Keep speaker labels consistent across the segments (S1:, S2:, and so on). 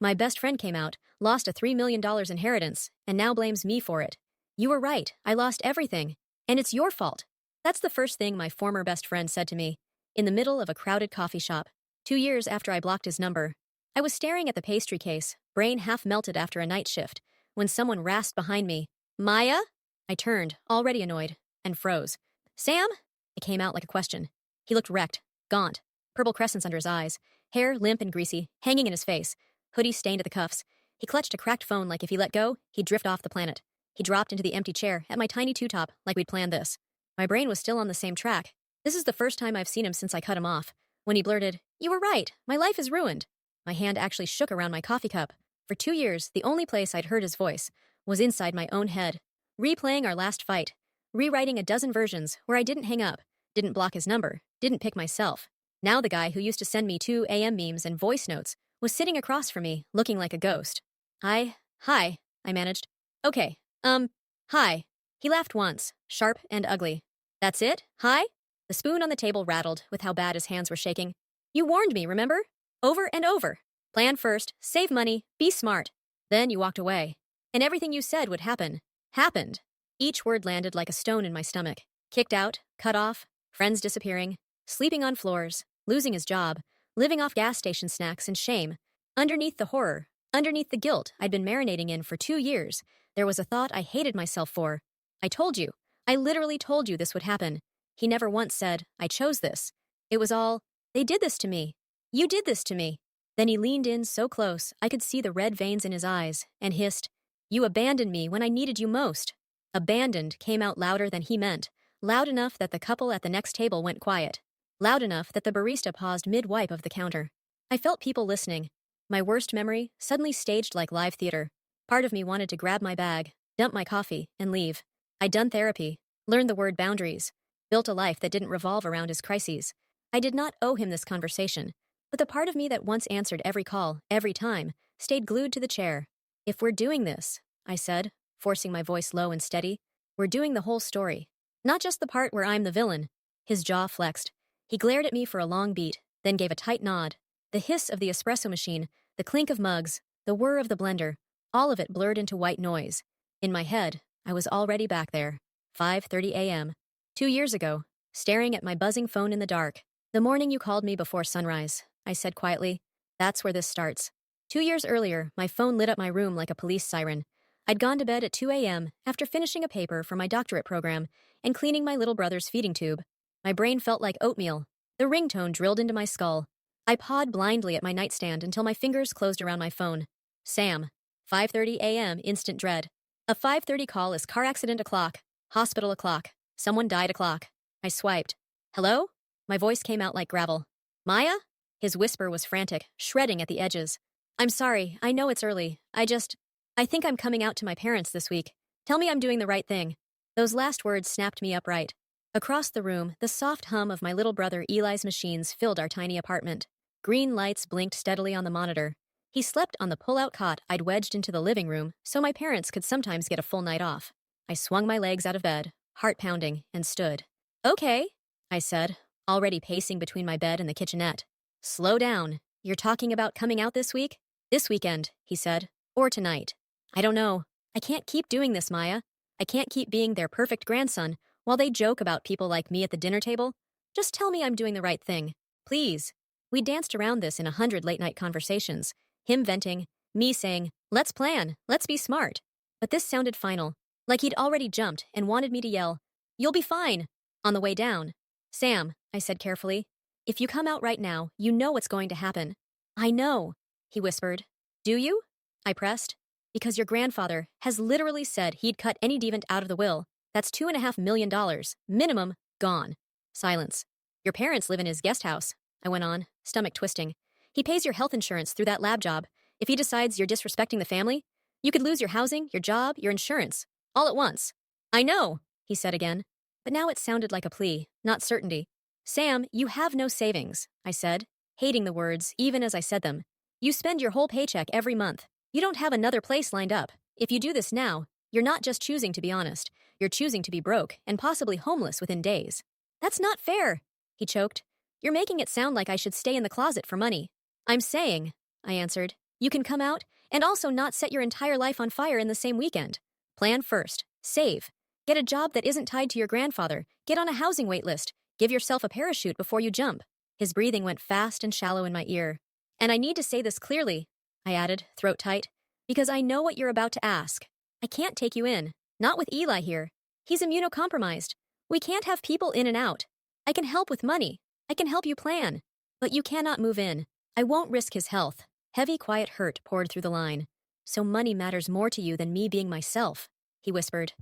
S1: My best friend came out, lost a $3 million inheritance, and now blames me for it. You were right, I lost everything. And it's your fault. That's the first thing my former best friend said to me, in the middle of a crowded coffee shop, 2 years after I blocked his number. I was staring at the pastry case, brain half melted after a night shift, when someone rasped behind me, Maya? I turned, already annoyed, and froze. Sam? It came out like a question. He looked wrecked, gaunt, purple crescents under his eyes, hair limp and greasy, hanging in his face, hoodie stained at the cuffs. He clutched a cracked phone like if he let go, he'd drift off the planet. He dropped into the empty chair at my tiny two-top like we'd planned this. My brain was still on the same track. This is the first time I've seen him since I cut him off. When he blurted, You were right, my life is ruined. My hand actually shook around my coffee cup. For 2 years, the only place I'd heard his voice was inside my own head, replaying our last fight, rewriting a dozen versions where I didn't hang up, didn't block his number, didn't pick myself. Now the guy who used to send me 2 a.m. memes and voice notes was sitting across from me, looking like a ghost. Hi, I managed. Okay, hi. He laughed once, sharp and ugly. That's it? Hi? The spoon on the table rattled with how bad his hands were shaking. You warned me, remember? Over and over. Plan first, save money, be smart. Then you walked away. And everything you said would happen. Happened. Each word landed like a stone in my stomach. Kicked out, cut off, friends disappearing, sleeping on floors, losing his job, living off gas station snacks and shame. Underneath the horror, underneath the guilt I'd been marinating in for 2 years, there was a thought I hated myself for. I told you. I literally told you this would happen. He never once said, I chose this. It was all, they did this to me. You did this to me. Then he leaned in so close I could see the red veins in his eyes and hissed, You abandoned me when I needed you most. Abandoned came out louder than he meant, loud enough that the couple at the next table went quiet, loud enough that the barista paused mid-wipe of the counter. I felt people listening. My worst memory suddenly staged like live theater. Part of me wanted to grab my bag, dump my coffee, and leave. I'd done therapy, learned the word boundaries, built a life that didn't revolve around his crises. I did not owe him this conversation, but the part of me that once answered every call, every time, stayed glued to the chair. If we're doing this, I said, forcing my voice low and steady, we're doing the whole story. Not just the part where I'm the villain. His jaw flexed. He glared at me for a long beat, then gave a tight nod. The hiss of the espresso machine, the clink of mugs, the whir of the blender, all of it blurred into white noise. In my head, I was already back there. 5:30 a.m. 2 years ago, staring at my buzzing phone in the dark. The morning you called me before sunrise, I said quietly. That's where this starts. 2 years earlier, my phone lit up my room like a police siren. I'd gone to bed at 2 a.m. after finishing a paper for my doctorate program and cleaning my little brother's feeding tube. My brain felt like oatmeal. The ringtone drilled into my skull. I pawed blindly at my nightstand until my fingers closed around my phone. Sam. 5:30 a.m. Instant dread. A 5:30 call is car accident o'clock, hospital o'clock, someone died o'clock. I swiped. Hello? My voice came out like gravel. Maya? His whisper was frantic, shredding at the edges. I'm sorry, I know it's early. I think I'm coming out to my parents this week. Tell me I'm doing the right thing. Those last words snapped me upright. Across the room, the soft hum of my little brother Eli's machines filled our tiny apartment. Green lights blinked steadily on the monitor. He slept on the pull-out cot I'd wedged into the living room so my parents could sometimes get a full night off. I swung my legs out of bed, heart pounding, and stood. Okay, I said, already pacing between my bed and the kitchenette. Slow down. You're talking about coming out this week? This weekend, he said. Or tonight. I don't know. I can't keep doing this, Maya. I can't keep being their perfect grandson while they joke about people like me at the dinner table. Just tell me I'm doing the right thing. Please. We danced around this in 100 late-night conversations. Him venting, me saying, let's plan, let's be smart. But this sounded final, like he'd already jumped and wanted me to yell, You'll be fine, on the way down. Sam, I said carefully, if you come out right now, you know what's going to happen. I know, he whispered. Do you? I pressed. Because your grandfather has literally said he'd cut any deviant out of the will. That's $2.5 million, minimum, gone. Silence. Your parents live in his guest house, I went on, stomach twisting. He pays your health insurance through that lab job. If he decides you're disrespecting the family, you could lose your housing, your job, your insurance, all at once. I know, he said again. But now it sounded like a plea, not certainty. Sam, you have no savings, I said, hating the words even as I said them. You spend your whole paycheck every month. You don't have another place lined up. If you do this now, you're not just choosing to be honest. You're choosing to be broke and possibly homeless within days. That's not fair, he choked. You're making it sound like I should stay in the closet for money. I'm saying, I answered, You can come out and also not set your entire life on fire in the same weekend. Plan first. Save. Get a job that isn't tied to your grandfather. Get on a housing wait list. Give yourself a parachute before you jump. His breathing went fast and shallow in my ear. And I need to say this clearly, I added, throat tight, because I know what you're about to ask. I can't take you in. Not with Eli here. He's immunocompromised. We can't have people in and out. I can help with money. I can help you plan. But you cannot move in. I won't risk his health. Heavy, quiet hurt poured through the line. So money matters more to you than me being myself, he whispered.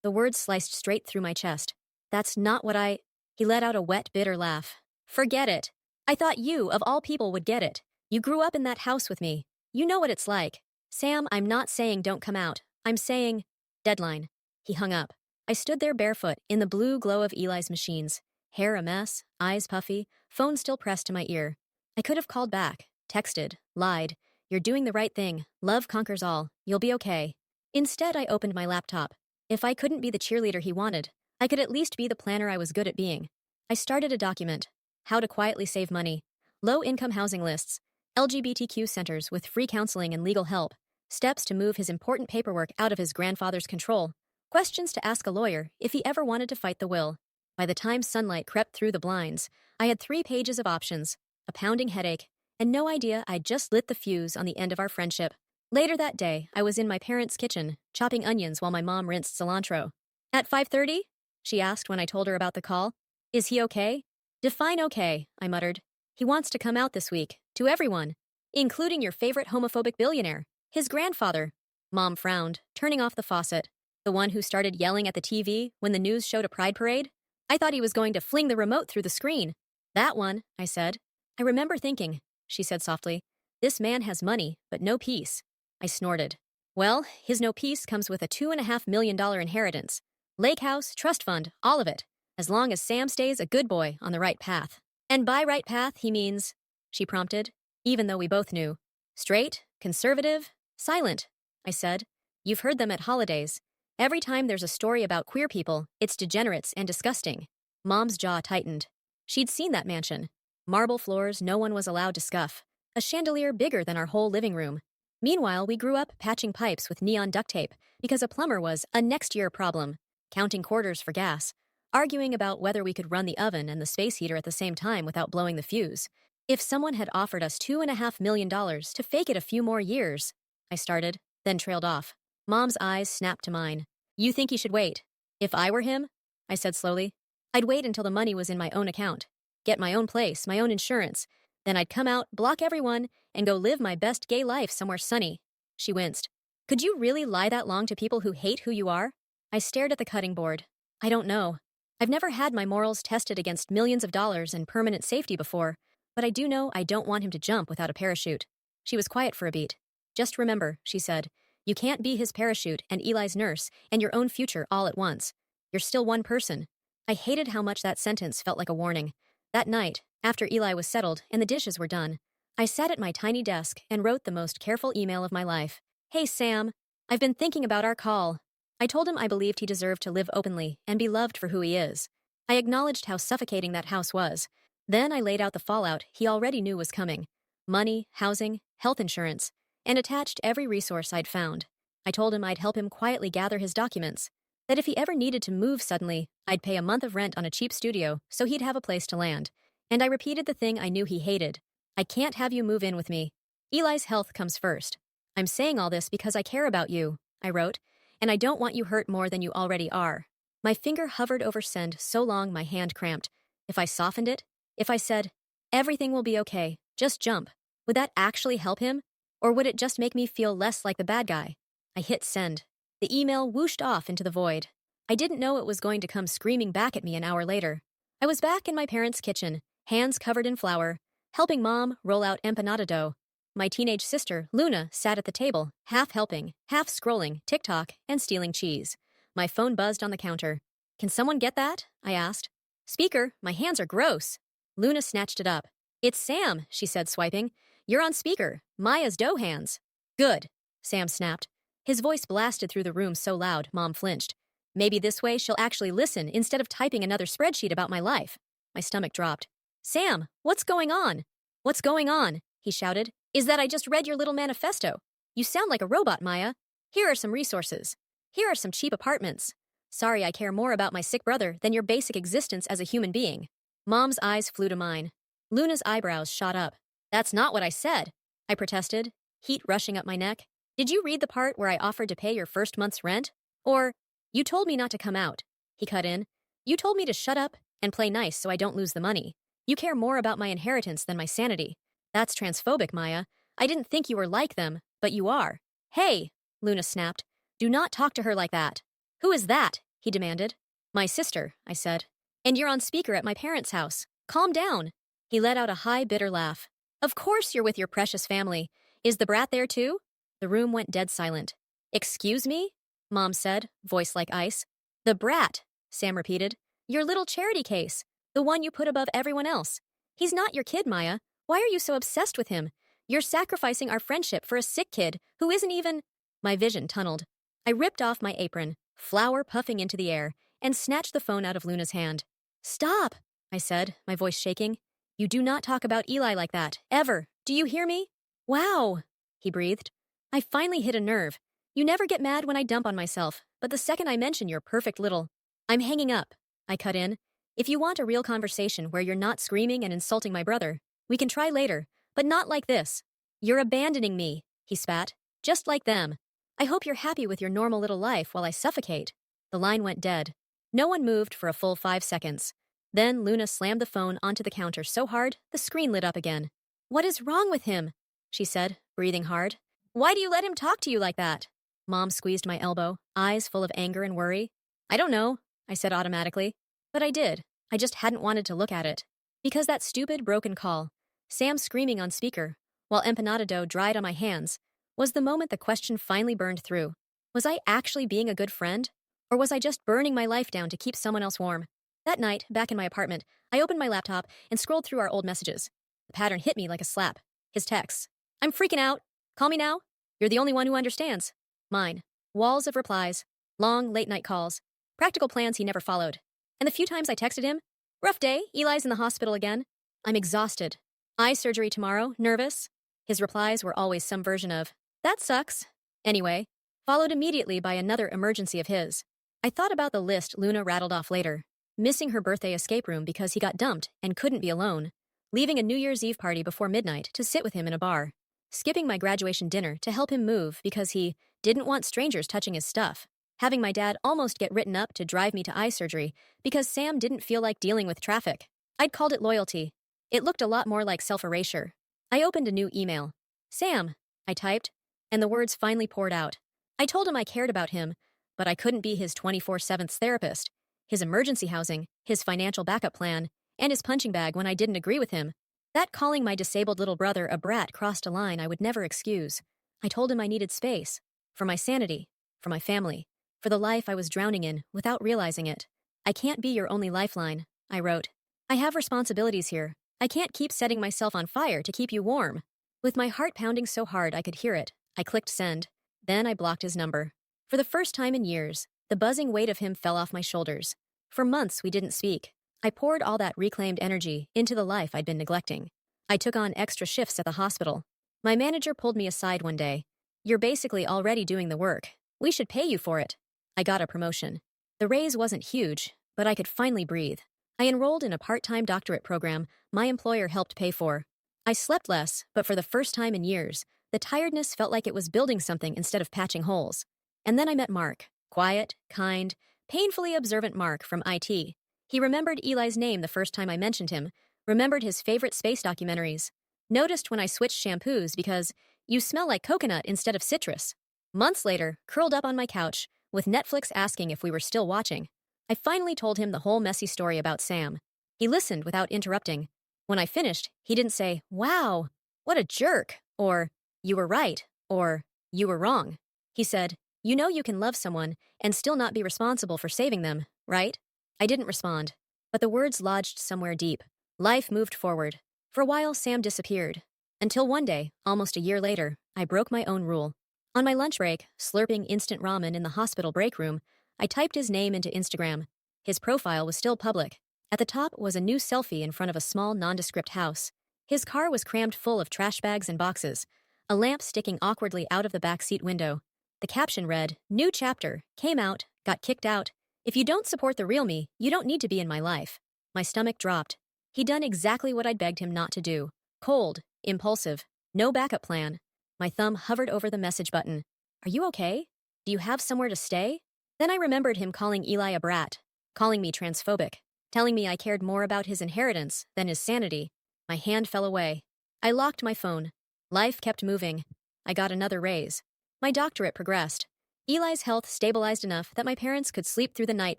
S1: The words sliced straight through my chest. That's not what I... He let out a wet, bitter laugh. Forget it. I thought you, of all people, would get it. You grew up in that house with me. You know what it's like. Sam, I'm not saying don't come out. I'm saying... Deadline. He hung up. I stood there barefoot in the blue glow of Eli's machines. Hair a mess, eyes puffy, phone still pressed to my ear. I could have called back, texted, lied. You're doing the right thing. Love conquers all. You'll be okay. Instead, I opened my laptop. If I couldn't be the cheerleader he wanted, I could at least be the planner I was good at being. I started a document. How to quietly save money. Low-income housing lists. LGBTQ centers with free counseling and legal help. Steps to move his important paperwork out of his grandfather's control. Questions to ask a lawyer if he ever wanted to fight the will. By the time sunlight crept through the blinds, I had 3 pages of options, a pounding headache, and no idea I'd just lit the fuse on the end of our friendship. Later that day, I was in my parents' kitchen, chopping onions while my mom rinsed cilantro. At 5:30? She asked when I told her about the call. Is he okay? Define okay, I muttered. He wants to come out this week, to everyone, including your favorite homophobic billionaire, his grandfather. Mom frowned, turning off the faucet. The one who started yelling at the TV when the news showed a pride parade? I thought he was going to fling the remote through the screen. That one, I said. I remember thinking, she said softly, this man has money, but no peace. I snorted. Well, his no peace comes with a $2.5 million inheritance. Lake house, trust fund, all of it. As long as Sam stays a good boy on the right path. And by right path, he means, she prompted, even though we both knew. Straight, conservative, silent, I said. You've heard them at holidays. Every time there's a story about queer people, it's degenerates and disgusting. Mom's jaw tightened. She'd seen that mansion. Marble floors no one was allowed to scuff. A chandelier bigger than our whole living room. Meanwhile, we grew up patching pipes with neon duct tape because a plumber was a next-year problem, counting quarters for gas, arguing about whether we could run the oven and the space heater at the same time without blowing the fuse. If someone had offered us $2.5 million to fake it a few more years, I started, then trailed off. Mom's eyes snapped to mine. You think he should wait? If I were him, I said slowly, I'd wait until the money was in my own account, get my own place, my own insurance. Then I'd come out, block everyone, and go live my best gay life somewhere sunny. She winced. Could you really lie that long to people who hate who you are? I stared at the cutting board. I don't know. I've never had my morals tested against millions of dollars and permanent safety before, but I do know I don't want him to jump without a parachute. She was quiet for a beat. Just remember, she said, you can't be his parachute and Eli's nurse and your own future all at once. You're still one person. I hated how much that sentence felt like a warning. That night, after Eli was settled and the dishes were done, I sat at my tiny desk and wrote the most careful email of my life. Hey, Sam. I've been thinking about our call. I told him I believed he deserved to live openly and be loved for who he is. I acknowledged how suffocating that house was. Then I laid out the fallout he already knew was coming. Money, housing, health insurance, and attached every resource I'd found. I told him I'd help him quietly gather his documents, that if he ever needed to move suddenly, I'd pay a month of rent on a cheap studio so he'd have a place to land. And I repeated the thing I knew he hated. I can't have you move in with me. Eli's health comes first. I'm saying all this because I care about you, I wrote, and I don't want you hurt more than you already are. My finger hovered over send so long my hand cramped. If I softened it, if I said, everything will be okay, just jump, would that actually help him? Or would it just make me feel less like the bad guy? I hit send. The email whooshed off into the void. I didn't know it was going to come screaming back at me an hour later. I was back in my parents' kitchen, hands covered in flour, helping Mom roll out empanada dough. My teenage sister, Luna, sat at the table, half helping, half scrolling TikTok and stealing cheese. My phone buzzed on the counter. Can someone get that? I asked. Speaker, my hands are gross. Luna snatched it up. It's Sam, she said, swiping. You're on speaker. Maya's dough hands. Good, Sam snapped. His voice blasted through the room so loud, Mom flinched. Maybe this way she'll actually listen instead of typing another spreadsheet about my life. My stomach dropped. Sam, what's going on? What's going on? He shouted. is that I just read your little manifesto. You sound like a robot, Maya. Here are some resources. Here are some cheap apartments. Sorry, I care more about my sick brother than your basic existence as a human being. Mom's eyes flew to mine. Luna's eyebrows shot up. That's not what I said, I protested, heat rushing up my neck. Did you read the part where I offered to pay your first month's rent? Or, you told me not to come out, he cut in. You told me to shut up and play nice so I don't lose the money. You care more about my inheritance than my sanity. That's transphobic, Maya. I didn't think you were like them, but you are. Hey, Luna snapped. Do not talk to her like that. Who is that? He demanded. My sister, I said. And you're on speaker at my parents' house. Calm down. He let out a high, bitter laugh. Of course you're with your precious family. Is the brat there too? The room went dead silent. Excuse me? Mom said, voice like ice. The brat, Sam repeated. Your little charity case. The one you put above everyone else. He's not your kid, Maya. Why are you so obsessed with him? You're sacrificing our friendship for a sick kid who isn't even... My vision tunneled. I ripped off my apron, flour puffing into the air, and snatched the phone out of Luna's hand. Stop, I said, my voice shaking. You do not talk about Eli like that, ever. Do you hear me? Wow, he breathed. I finally hit a nerve. You never get mad when I dump on myself, but the second I mention your perfect little... I'm hanging up, I cut in. If you want a real conversation where you're not screaming and insulting my brother, we can try later, but not like this. You're abandoning me, he spat, just like them. I hope you're happy with your normal little life while I suffocate. The line went dead. No one moved for a full 5 seconds. Then Luna slammed the phone onto the counter so hard, the screen lit up again. What is wrong with him? She said, breathing hard. Why do you let him talk to you like that? Mom squeezed my elbow, eyes full of anger and worry. I don't know, I said automatically. But I did. I just hadn't wanted to look at it. Because that stupid broken call, Sam screaming on speaker, while empanada dough dried on my hands, was the moment the question finally burned through. Was I actually being a good friend? Or was I just burning my life down to keep someone else warm? That night, back in my apartment, I opened my laptop and scrolled through our old messages. The pattern hit me like a slap. His texts. I'm freaking out. Call me now. You're the only one who understands. Mine. Walls of replies. Long, late-night calls. Practical plans he never followed. And the few times I texted him, rough day, Eli's in the hospital again. I'm exhausted. Eye surgery tomorrow, nervous. His replies were always some version of, that sucks. Anyway, followed immediately by another emergency of his. I thought about the list Luna rattled off later. Missing her birthday escape room because he got dumped and couldn't be alone. Leaving a New Year's Eve party before midnight to sit with him in a bar. Skipping my graduation dinner to help him move because he didn't want strangers touching his stuff. Having my dad almost get written up to drive me to eye surgery because Sam didn't feel like dealing with traffic. I'd called it loyalty. It looked a lot more like self-erasure. I opened a new email. Sam, I typed, and the words finally poured out. I told him I cared about him, but I couldn't be his 24/7 therapist, his emergency housing, his financial backup plan, and his punching bag when I didn't agree with him. That calling my disabled little brother a brat crossed a line I would never excuse. I told him I needed space. For my sanity. For my family. For the life I was drowning in without realizing it. I can't be your only lifeline, I wrote. I have responsibilities here. I can't keep setting myself on fire to keep you warm. With my heart pounding so hard I could hear it, I clicked send. Then I blocked his number. For the first time in years, the buzzing weight of him fell off my shoulders. For months we didn't speak. I poured all that reclaimed energy into the life I'd been neglecting. I took on extra shifts at the hospital. My manager pulled me aside one day. You're basically already doing the work. We should pay you for it. I got a promotion. The raise wasn't huge, but I could finally breathe. I enrolled in a part-time doctorate program my employer helped pay for. I slept less, but for the first time in years, the tiredness felt like it was building something instead of patching holes. And then I met Mark. Quiet, kind, painfully observant Mark from IT. He remembered Eli's name the first time I mentioned him, remembered his favorite space documentaries, noticed when I switched shampoos because you smell like coconut instead of citrus. Months later, curled up on my couch, with Netflix asking if we were still watching, I finally told him the whole messy story about Sam. He listened without interrupting. When I finished, he didn't say, wow, what a jerk, or you were right, or you were wrong. He said, you know you can love someone and still not be responsible for saving them, right? I didn't respond, but the words lodged somewhere deep. Life moved forward. For a while, Sam disappeared. Until one day, almost a year later, I broke my own rule. On my lunch break, slurping instant ramen in the hospital break room, I typed his name into Instagram. His profile was still public. At the top was a new selfie in front of a small nondescript house. His car was crammed full of trash bags and boxes, a lamp sticking awkwardly out of the back seat window. The caption read, "New chapter, came out, got kicked out. If you don't support the real me, you don't need to be in my life." My stomach dropped. He'd done exactly what I'd begged him not to do. Cold, impulsive, no backup plan. My thumb hovered over the message button. "Are you okay? Do you have somewhere to stay?" Then I remembered him calling Eli a brat, calling me transphobic, telling me I cared more about his inheritance than his sanity. My hand fell away. I locked my phone. Life kept moving. I got another raise. My doctorate progressed. Eli's health stabilized enough that my parents could sleep through the night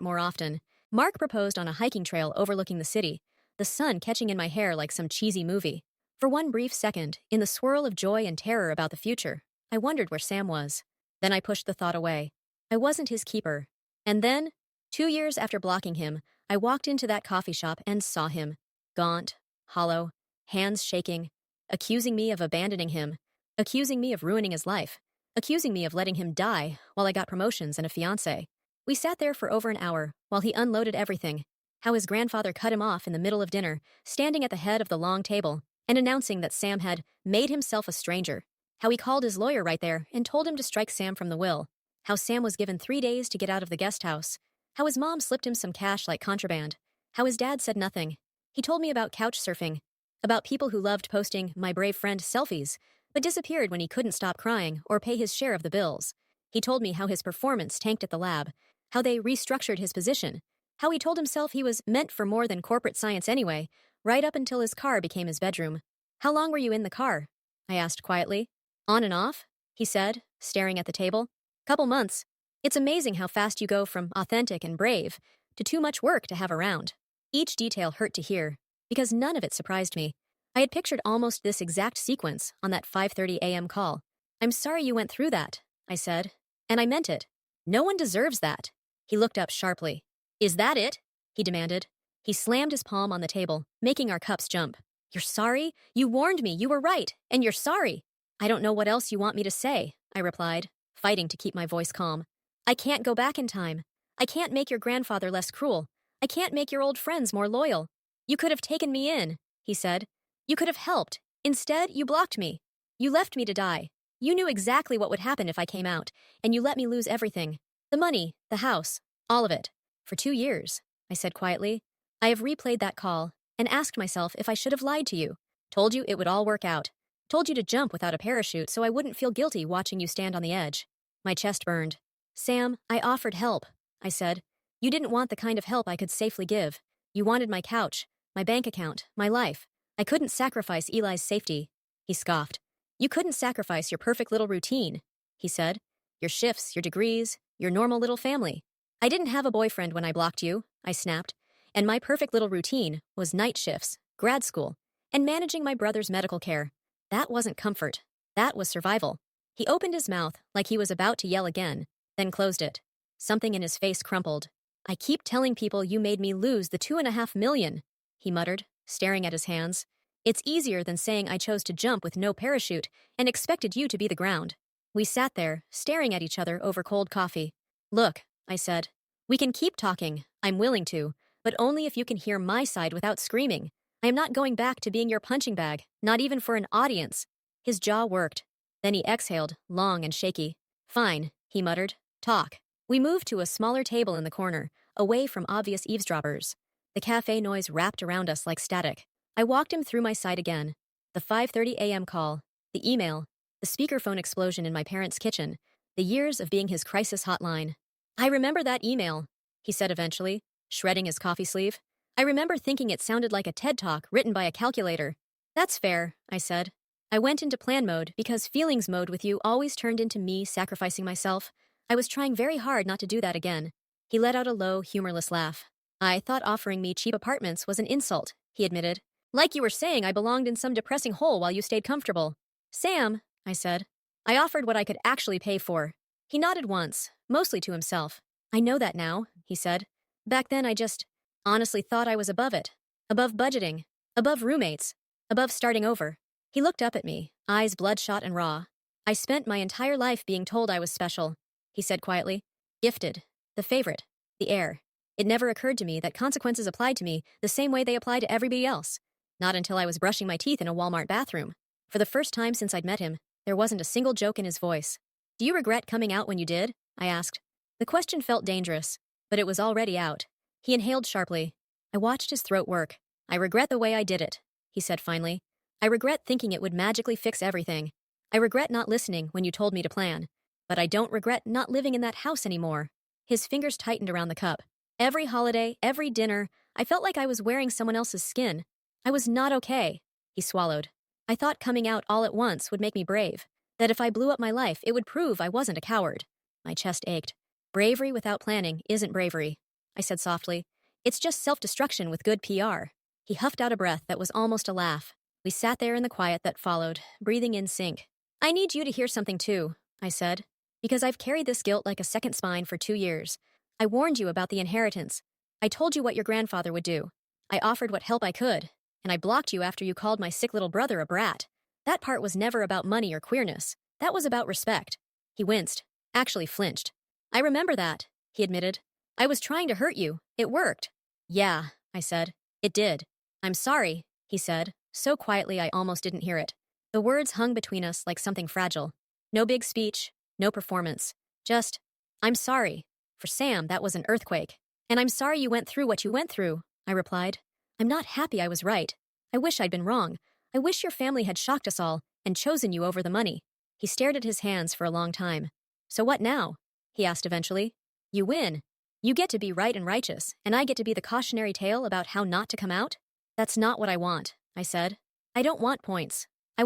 S1: more often. Mark proposed on a hiking trail overlooking the city, the sun catching in my hair like some cheesy movie. For one brief second, in the swirl of joy and terror about the future, I wondered where Sam was. Then I pushed the thought away. I wasn't his keeper. And then, 2 years after blocking him, I walked into that coffee shop and saw him. Gaunt, hollow, hands shaking, accusing me of abandoning him, accusing me of ruining his life, accusing me of letting him die while I got promotions and a fiancé. We sat there for over an hour while he unloaded everything. How his grandfather cut him off in the middle of dinner, standing at the head of the long table, and announcing that Sam had made himself a stranger. How he called his lawyer right there and told him to strike Sam from the will. How Sam was given 3 days to get out of the guest house. How his mom slipped him some cash like contraband. How his dad said nothing. He told me about couch surfing, about people who loved posting "my brave friend" selfies, but disappeared when he couldn't stop crying or pay his share of the bills. He told me how his performance tanked at the lab, how they restructured his position, how he told himself he was meant for more than corporate science anyway, right up until his car became his bedroom. "How long were you in the car?" I asked quietly. "On and off," he said, staring at the table. "Couple months. It's amazing how fast you go from authentic and brave to too much work to have around." Each detail hurt to hear, because none of it surprised me. I had pictured almost this exact sequence on that 5:30 a.m. call. "I'm sorry you went through that," I said. And I meant it. No one deserves that. He looked up sharply. "Is that it?" he demanded. He slammed his palm on the table, making our cups jump. "You're sorry? You warned me, you were right, and you're sorry." "I don't know what else you want me to say," I replied, fighting to keep my voice calm. "I can't go back in time. I can't make your grandfather less cruel. I can't make your old friends more loyal. You could have taken me in," he said. "You could have helped. Instead, you blocked me. You left me to die. You knew exactly what would happen if I came out, and you let me lose everything. The money, the house, all of it. For 2 years," I said quietly. "I have replayed that call and asked myself if I should have lied to you, told you it would all work out, told you to jump without a parachute so I wouldn't feel guilty watching you stand on the edge." My chest burned. "Sam, I offered help," I said. "You didn't want the kind of help I could safely give. You wanted my couch, my bank account, my life. I couldn't sacrifice Eli's safety." He scoffed. "You couldn't sacrifice your perfect little routine," he said. "Your shifts, your degrees, your normal little family." "I didn't have a boyfriend when I blocked you," I snapped. "And my perfect little routine was night shifts, grad school, and managing my brother's medical care. That wasn't comfort. That was survival." He opened his mouth like he was about to yell again, then closed it. Something in his face crumpled. "I keep telling people you made me lose the 2.5 million, he muttered, staring at his hands. "It's easier than saying I chose to jump with no parachute and expected you to be the ground." We sat there, staring at each other over cold coffee. "Look," I said, "we can keep talking. I'm willing to, but only if you can hear my side without screaming. I am not going back to being your punching bag, not even for an audience." His jaw worked. Then he exhaled, long and shaky. "Fine," he muttered. "Talk." We moved to a smaller table in the corner, away from obvious eavesdroppers. The cafe noise wrapped around us like static. I walked him through my side again. The 5:30 a.m. call, the email, the speakerphone explosion in my parents' kitchen, the years of being his crisis hotline. "I remember that email," he said eventually, shredding his coffee sleeve. "I remember thinking it sounded like a TED Talk written by a calculator." "That's fair," I said. "I went into plan mode because feelings mode with you always turned into me sacrificing myself. I was trying very hard not to do that again." He let out a low, humorless laugh. "I thought offering me cheap apartments was an insult," he admitted. "Like you were saying I belonged in some depressing hole while you stayed comfortable." "Sam," I said, "I offered what I could actually pay for." He nodded once, mostly to himself. "I know that now," he said. "Back then I just honestly thought I was above it. Above budgeting. Above roommates. Above starting over." He looked up at me, eyes bloodshot and raw. "I spent my entire life being told I was special," he said quietly. "Gifted. The favorite. The heir. It never occurred to me that consequences applied to me the same way they apply to everybody else. Not until I was brushing my teeth in a Walmart bathroom. For the first time since I'd met him, there wasn't a single joke in his voice. Do you regret coming out when you did? I asked. The question felt dangerous, but it was already out. He inhaled sharply. I watched his throat work. I regret the way I did it, he said finally. I regret thinking it would magically fix everything. I regret not listening when you told me to plan. But I don't regret not living in that house anymore. His fingers tightened around the cup. Every holiday, every dinner, I felt like I was wearing someone else's skin. I was not okay. He swallowed. I thought coming out all at once would make me brave. That if I blew up my life, it would prove I wasn't a coward. My chest ached. Bravery without planning isn't bravery, I said softly. It's just self-destruction with good PR. He huffed out a breath that was almost a laugh. We sat there in the quiet that followed, breathing in sync. I need you to hear something too, I said, because I've carried this guilt like a second spine for 2 years. I warned you about the inheritance. I told you what your grandfather would do. I offered what help I could, and I blocked you after you called my sick little brother a brat. That part was never about money or queerness. That was about respect. He winced, actually flinched. I remember that, he admitted. I was trying to hurt you. It worked. Yeah, I said. It did. I'm sorry, he said, so quietly I almost didn't hear it. The words hung between us like something fragile. No big speech, no performance. Just, I'm sorry. For Sam, that was an earthquake. And I'm sorry you went through what you went through, I replied. I'm not happy I was right. I wish I'd been wrong. I wish your family had shocked us all and chosen you over the money. He stared at his hands for a long time. So what now? He asked eventually. You win. You get to be right and righteous, and I get to be the cautionary tale about how not to come out? That's not what I want, I said. I don't want points. I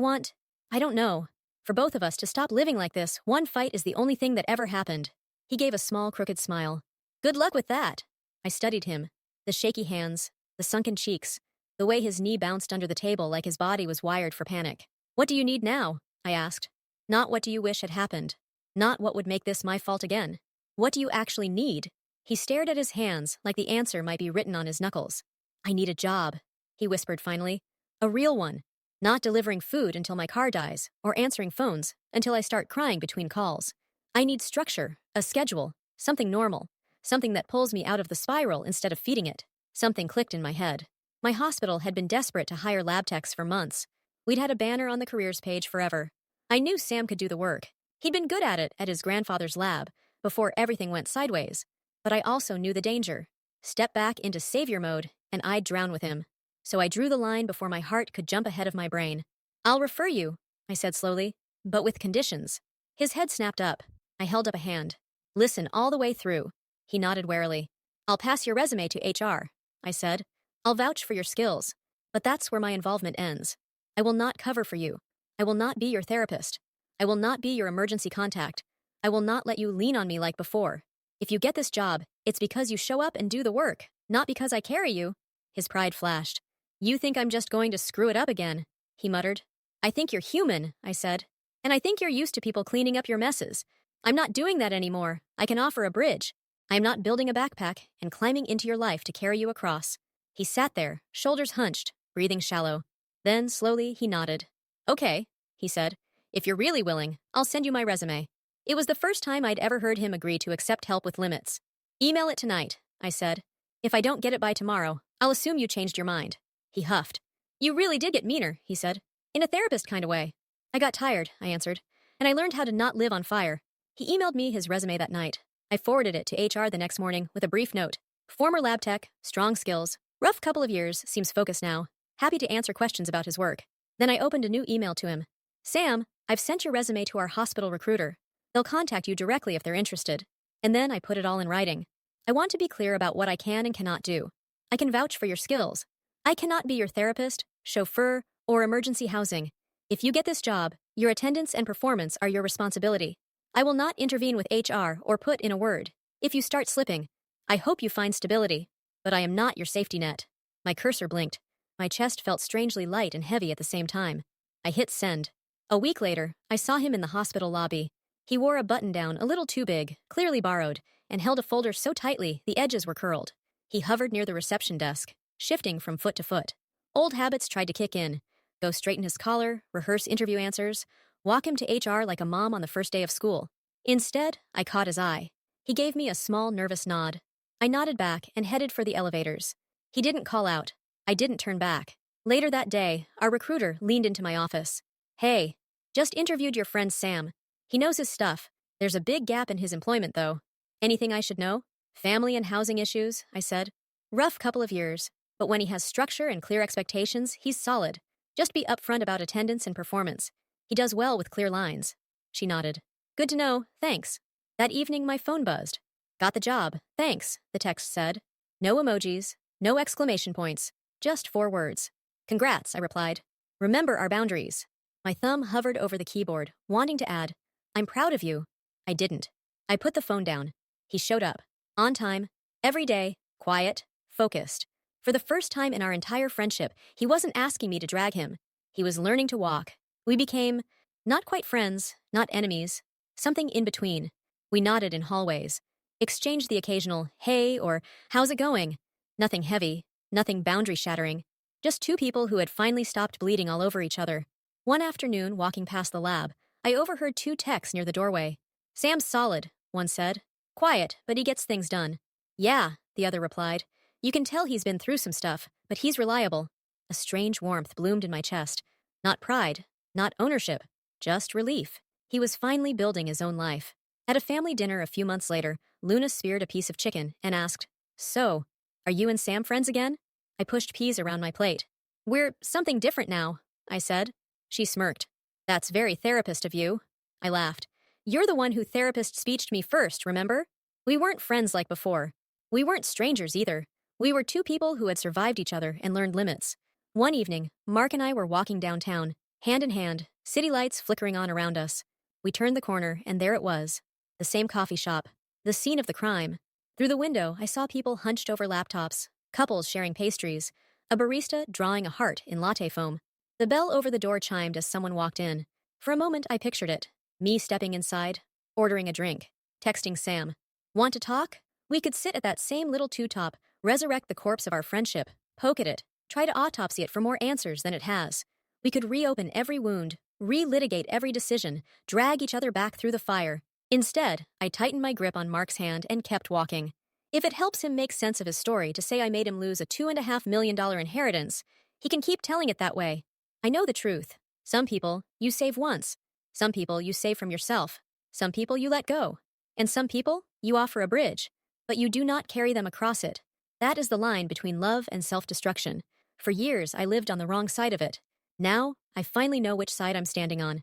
S1: don't know. For both of us to stop living like this, one fight is the only thing that ever happened. He gave a small, crooked smile. Good luck with that. I studied him. The shaky hands, the sunken cheeks, the way his knee bounced under the table like his body was wired for panic. What do you need now? I asked. Not what do you wish had happened. Not what would make this my fault again. What do you actually need? He stared at his hands like the answer might be written on his knuckles. I need a job, he whispered finally. A real one. Not delivering food until my car dies, or answering phones until I start crying between calls. I need structure, a schedule, something normal, something that pulls me out of the spiral instead of feeding it. Something clicked in my head. My hospital had been desperate to hire lab techs for months. We'd had a banner on the careers page forever. I knew Sam could do the work. He'd been good at it at his grandfather's lab before everything went sideways. But I also knew the danger. Step back into savior mode, and I'd drown with him. So I drew the line before my heart could jump ahead of my brain. I'll refer you, I said slowly, but with conditions. His head snapped up. I held up a hand. Listen all the way through. He nodded warily. I'll pass your resume to HR, I said. I'll vouch for your skills. But that's where my involvement ends. I will not cover for you. I will not be your therapist. I will not be your emergency contact. I will not let you lean on me like before. If you get this job, it's because you show up and do the work, not because I carry you. His pride flashed. You think I'm just going to screw it up again, he muttered. I think you're human, I said. And I think you're used to people cleaning up your messes. I'm not doing that anymore. I can offer a bridge. I am not building a backpack and climbing into your life to carry you across. He sat there, shoulders hunched, breathing shallow. Then, slowly, he nodded. Okay, he said. If you're really willing, I'll send you my resume. It was the first time I'd ever heard him agree to accept help with limits. Email it tonight, I said. If I don't get it by tomorrow, I'll assume you changed your mind. He huffed. You really did get meaner, he said. In a therapist kind of way. I got tired, I answered, and I learned how to not live on fire. He emailed me his resume that night. I forwarded it to HR the next morning with a brief note. Former lab tech, strong skills, rough couple of years, seems focused now. Happy to answer questions about his work. Then I opened a new email to him. Sam, I've sent your resume to our hospital recruiter. They'll contact you directly if they're interested. And then I put it all in writing. I want to be clear about what I can and cannot do. I can vouch for your skills. I cannot be your therapist, chauffeur, or emergency housing. If you get this job, your attendance and performance are your responsibility. I will not intervene with HR or put in a word. If you start slipping, I hope you find stability, but I am not your safety net. My cursor blinked. My chest felt strangely light and heavy at the same time. I hit send. A week later, I saw him in the hospital lobby. He wore a button-down a little too big, clearly borrowed, and held a folder so tightly the edges were curled. He hovered near the reception desk, shifting from foot to foot. Old habits tried to kick in. Go straighten his collar, rehearse interview answers, walk him to HR like a mom on the first day of school. Instead, I caught his eye. He gave me a small, nervous nod. I nodded back and headed for the elevators. He didn't call out. I didn't turn back. Later that day, our recruiter leaned into my office. Hey, just interviewed your friend Sam. He knows his stuff. There's a big gap in his employment, though. Anything I should know? Family and housing issues, I said. Rough couple of years, but when he has structure and clear expectations, he's solid. Just be upfront about attendance and performance. He does well with clear lines. She nodded. Good to know, thanks. That evening, my phone buzzed. Got the job, thanks, the text said. No emojis, no exclamation points, just 4 words. Congrats, I replied. Remember our boundaries. My thumb hovered over the keyboard, wanting to add, I'm proud of you. I didn't. I put the phone down. He showed up. On time. Every day. Quiet. Focused. For the first time in our entire friendship, he wasn't asking me to drag him. He was learning to walk. We became not quite friends, not enemies, something in between. We nodded in hallways, exchanged the occasional, hey, or how's it going? Nothing heavy, nothing boundary-shattering. Just 2 people who had finally stopped bleeding all over each other. One afternoon, walking past the lab, I overheard 2 texts near the doorway. Sam's solid, one said. Quiet, but he gets things done. Yeah, the other replied. You can tell he's been through some stuff, but he's reliable. A strange warmth bloomed in my chest. Not pride, not ownership, just relief. He was finally building his own life. At a family dinner a few months later, Luna speared a piece of chicken and asked, So, are you and Sam friends again? I pushed peas around my plate. We're something different now, I said. She smirked. That's very therapist of you. I laughed. You're the one who therapist speeched me first, remember? We weren't friends like before. We weren't strangers either. We were 2 people who had survived each other and learned limits. One evening, Mark and I were walking downtown, hand in hand, city lights flickering on around us. We turned the corner, and there it was. The same coffee shop. The scene of the crime. Through the window, I saw people hunched over laptops, couples sharing pastries, a barista drawing a heart in latte foam. The bell over the door chimed as someone walked in. For a moment, I pictured it. Me stepping inside, ordering a drink, texting Sam. Want to talk? We could sit at that same little two-top, resurrect the corpse of our friendship, poke at it, try to autopsy it for more answers than it has. We could reopen every wound, relitigate every decision, drag each other back through the fire. Instead, I tightened my grip on Mark's hand and kept walking. If it helps him make sense of his story to say I made him lose a $2.5 million inheritance, he can keep telling it that way. I know the truth. Some people, you save once. Some people you save from yourself. Some people you let go. And some people you offer a bridge, but you do not carry them across it. That is the line between love and self-destruction. For years, I lived on the wrong side of it. Now, I finally know which side I'm standing on.